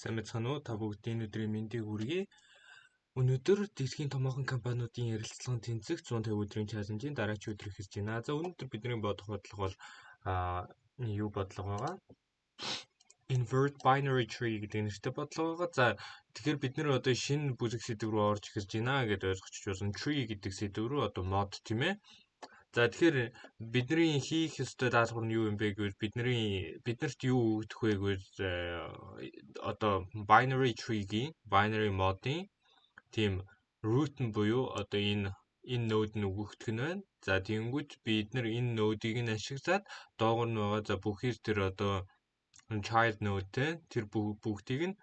Сайн байцгаана уу? Та бүгдийн өдрийн мэндийг хүргэе. Өнөөдөр дэлхийн томоохон компаниудын ярилцлагын тэнцэх 150 өдрийн чаленжийн дараагийн өдөр эхэлж байна. За өнөөдөр бидний бодох бодлого бол юу бодлого байгаа? Invert binary tree гэдэг нэртэй бодлого байгаа. За тэгэхээр бид нэр одоо шинэ бүлэг сэдв рүү орж эхэлж байна гэдээ ойлгочих болно. Tree гэдэг сэдв рүү одоо мод тийм ээ. За тэгэхээр бидний хийх ёстой даалгавар нь юу юм бэ гэвэл биднэрт юу өгдөх вэ гэвэл одоо binary tree-гийн binary mode-ийн тийм root нь буюу одоо энэ node нь өгөгдөх нь байна. За тэгэнгүүт бид нар энэ node-ийг нь ашиглаад доогор нь байгаа за бүхийс тэр одоо child node тэр бүгдийг нь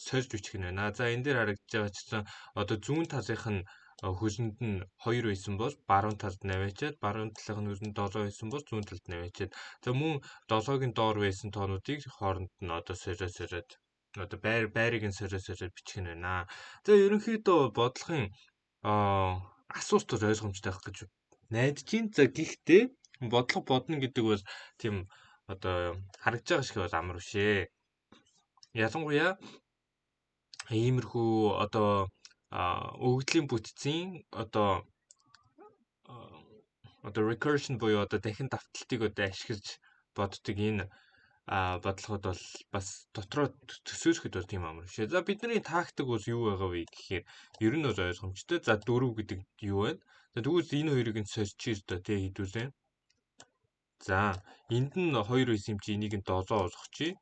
сольж бичих нь байна. За энэ дээр харагдаж байгаа чинь одоо зүүн талынх нь хөлөнд нь 2 байсан бол баруун талд нь аваачаад баруун талынх нь хөлөнд 7 байсан бол зүүн талд нь аваачаад за мөн 7-гийн доор байсан тоонуудыг хооронд нь одоо сориод одоо байрыг нь сориод бичих нь байна. За ерөнхийдөө бодлогын асуулт бол ойлгомжтой байх гэж найдаж байна. За гэхдээ бодлого бодно гэдэг бол тийм одоо харагдж байгаа шиг бол амар бишээ. Ялангуяа иймэрхүү одоо өгөгдлийн бүтцийн одоо recursion буюу одоо дахин давталтыг одоо ашиглаж боддог энэ бодлогод бол бас дотроо төсөөлөхөд бол тийм амар бишээ. За бидний тактик бол юу байгаа вэ гэхээр ер нь бол ойлгомжтой. За 4 гэдэг юу вэ? За тэгвэл энэ хоёрыг нь сольчих ёстой тий хэдүүлээ. За энд нь 2 байсан юм чи энийг нь 7 болгочих.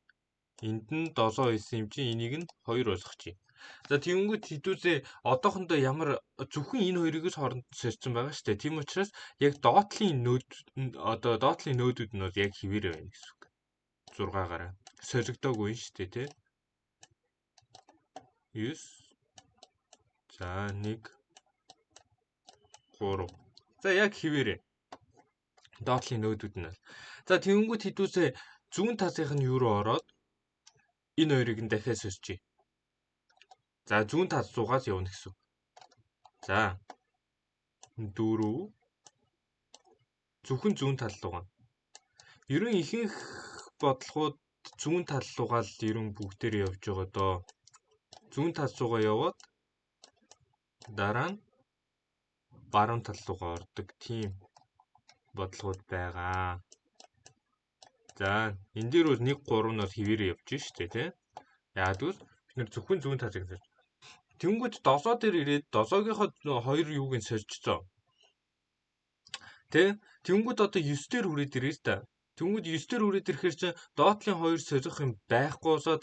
Энд нь 7 байсан юм чи энийг нь 2 болгочих. За тэгэнгүүт хэдүүлээ одоохондоо ямар зөвхөн энэ хоёрыг л хооронд сорьсон байгаа шүү дээ. Тийм учраас яг доотлын нөөдүүд нь бол яг хэвээрээ байна гэсэн үг. 6-аараа солигдоогүй шүү дээ тий. 9 за 1 3. За яг хэвээрээ доотлын нөөдүүд нь бол. За тэгэнгүүт хэдүүлээ зүүн талынх нь юу руу ороод энэ хоёрыг нь дахиад сорьчих. За зүүн тал 100-аас явна гэсэн. За 4 зөвхөн зүүн тал руу гана. Ерөн ихэнх бодлогууд зүүн тал руугаа л ерөн бүгдээр явж байгаа доо. Зүүн тал руугаа яваад дараа нь баруун тал руугаа ордог тийм бодлогууд байгаа. За энэ дээр бол 1 3 нь бол хэвээрээ явж штэ тий. Яагад гэвэл бид нэр зөвхөн зүүн талыг сорж. Тэнгүүд 7 дээр ирээд 7-гийнхоо 2 юуг нь сольжцоо. Тэ? Тэнгүүд одоо 9 дээр хүрээд ирээ л та. Тэнгүүд 9 дээр хүрээд ирэхээр чи доотлын 2 сорих юм байхгүйсоо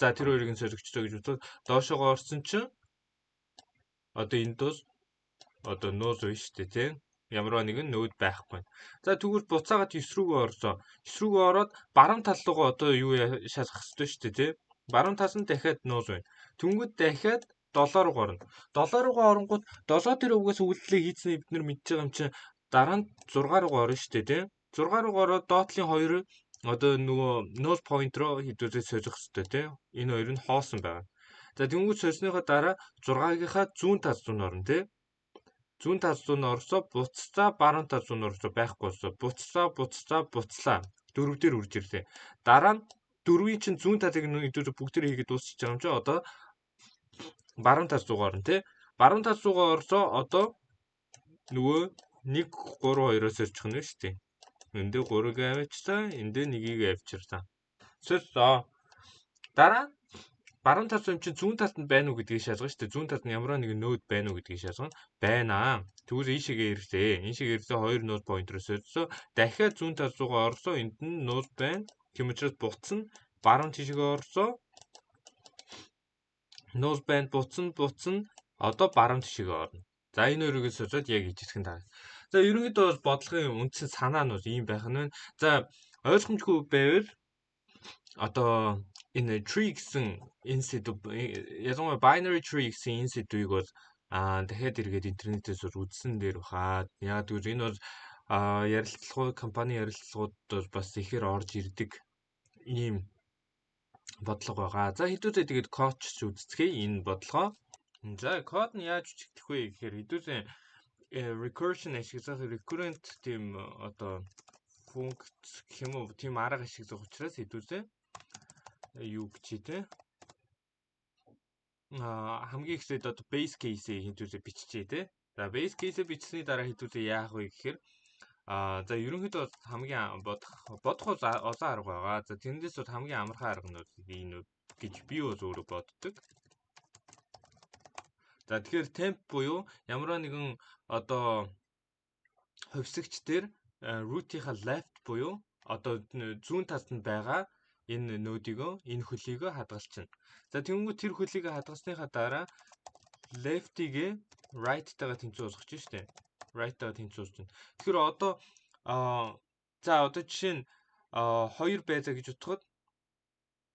за тэр хоёрыг нь соригчдоо гэж бодоод доошоогоо орсон чинь одоо энд бол одоо нөөз биш шүү дээ тий. Ямарваа нэгэн нөөд байхгүй. За тэгвэл буцаагаад 9 рүүгээ орсоо. 9 рүүгээ ороод баруун тал руугаа одоо юу шалгах хэрэгтэй шүү дээ тий. Баруун тал нь дахиад нөөз байна. Тэнгүүд дахиад 7 руу орно. 7 руугаа оронгууд 7 дээр угаас үйлдэлээ хийцнийг бид нар мэдж байгаа юм чинь дараа нь 6 руугаа орно шүү дээ тий. 6 руугаа ороод доотлын 2 одоо нөгөө null point руу хэдүүлээ сольих хэрэгтэй тий. Энэ хоёр нь хоосон байгаа. За тэнгүүд сольсныхоо дараа 6-гийнхаа зүүн тал руу орно тий. Зүүн тал руу орсоо буццаа баруун тал руу орсоо байхгүйсоо буцлаа. 4 дээр үрж ирлээ. Дараа нь 4-ийн чинь зүүн талыг хэдүүлээ бүгдээ хийгээд дуусчих юм чи одоо баруун тал руугаа орно тий. Баруун тал руугаа орсоо одоо нөгөө 1 3 2-оос сольчих нь шүү дээ. Эндээ 3-ыг авчирсан, эндээ 1-ийг авчирсан. Сольсоо. Дараа баруун тал юм чи зүүн талд нь байна уу гэдгийг шалгана шүү дээ. Зүүн талд нь ямар нэгэн нөөд байна уу гэдгийг шалгана. Байна. Тэгвэл ийшээгээ ирлээ. Ийшээгээ ирлээ 2 нөөд поинтроо сольсоо. Дахиад зүүн тал руугаа орсоо энд нь нөөд байна. Тийм учраас буцна. Баруун тишгээ орсоо. Нөөд байна буцна. Одоо баруун тишгээ орно. За энэ хоёрыг сольжод яг ижигхэн таа. За ерөнхийдөө бол бодлогын үндсэн санаа нь бол ийм байх нь байна. За ойлгомжгүй байвал одоо энэ tree гэсэн энэ сэдв ялангуяа binary tree гэсэн энэ сэдвийг бол дахиад эргээд интернетээс үзсэн дээр баха. Яг тэгвэл энэ бол ярилцлагууд компани ярилцлагууд бол бас ихээр орж ирдэг ийм бодлого байгаа. За хэдүүлээ тэгээд кодч үздэхээ энэ бодлогоо. За код нь яаж бичигдэх вэ гэхээр хэдүүлээ recursion ашиглах recurrent тийм одоо функц гэх юм уу тийм арга ашиглах учраас хэдүүлээ юу гэж те хамгийн ихсээд одоо base case-ийг хэдүүлээ биччихье те. За base case-ийг бичсэний дараа хэдүүлээ яах вэ гэхээр за ерөнхийдөө хамгийн бодох олон арга байгаа. За тэрнээс бол хамгийн амархан арга нь энэ гэж би бол өөрөө боддог. За тэгэхээр temp буюу ямарваа нэгэн одоо хувьсагч дээр root-ийнхаа left буюу одоо зүүн талд нь байгаа энэ нөдийгөө энэ хөлийгөө хадгалчихна. За тэгвэл тэр хөлийгөө хадгалсныхаа дараа left-ийг right-тайгаа тэнцвүүлж штэ. Right-тайгаа тэнцвүүлж байна. Тэгэхээр одоо за одоо жишээ нь 2 байлаа гэж утгад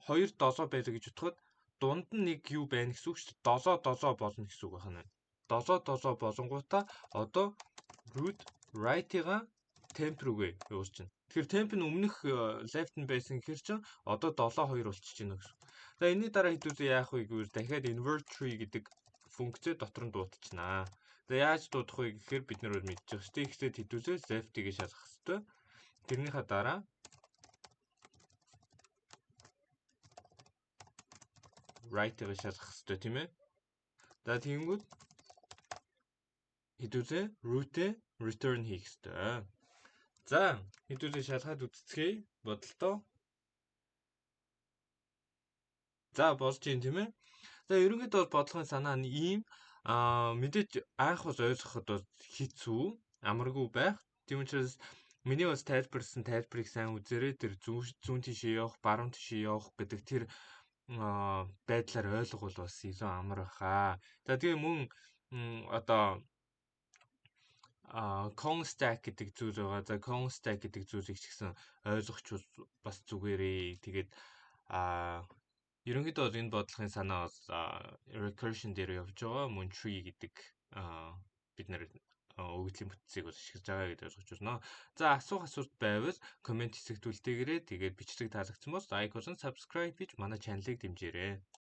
2 7 байлаа гэж утгад дунд нь нэг юу байна гэсэн үг шүү дээ. 7 7 болно гэсэн үг байна. 7 7 болонгуудаа одоо root right-ыгаа temp рүүгээ явуулчихна. Тэгэхээр temp нь өмнөх left нь байсан гэхэр чинь одоо 7 2 болчихж байна гэсэн. За энэний дараа хэдүүлээ яах вэ гэвэл дахиад invert tree гэдэг функцээ дотор нь дуудчихнаа. За яаж дуудах вэ гэхээр бид нар мэдчихэж байгаа шүү дээ. Ихсээд хэдүүлээ left-ийг шалгах хэрэгтэй. Тэрнийхаа дараа right-ыг шалгах хэрэгтэй тийм ээ. За тэгэнгүүт хэдүүлээ root-ээ return хийх хэрэгтэй. За хэдүүлээ шалгаад үзцгээе бодолтоо. За болж юм тийм ээ. За ерөнхийдөө бодлогын санаа нь ийм мэдээж анх бол ойлгоход бол хэцүү, амаргүй байх. Тийм учраас миний бас тайлбарласан тайлбарыг сайн үзээрэй. Тэр зүүн тишээ явах, баруун тишээ явах гэдэг тэр байдлаар ойлгол бас илүү амар баха. За тэгээ мөн одоо con stack гэдэг зүйл байгаа. За con stack гэдэг зүйлийг ч гэсэн ойлгоч бас зүгээрээ. Тэгээд ерөнхийдөө бол энэ бодлогын санаа бас recursion дээр явж байгаа. Мөн tree гэдэг бид нэр өгөгдлийн бүтцийг бол ашиглаж байгаа гэдээ ойлгож байна. За асуулт байвал комент хэсэгт үлдээгээрэй. Тэгээд бичлэг таалагдсан бол лайк болон subscribe хийж манай чаналыг дэмжээрэй.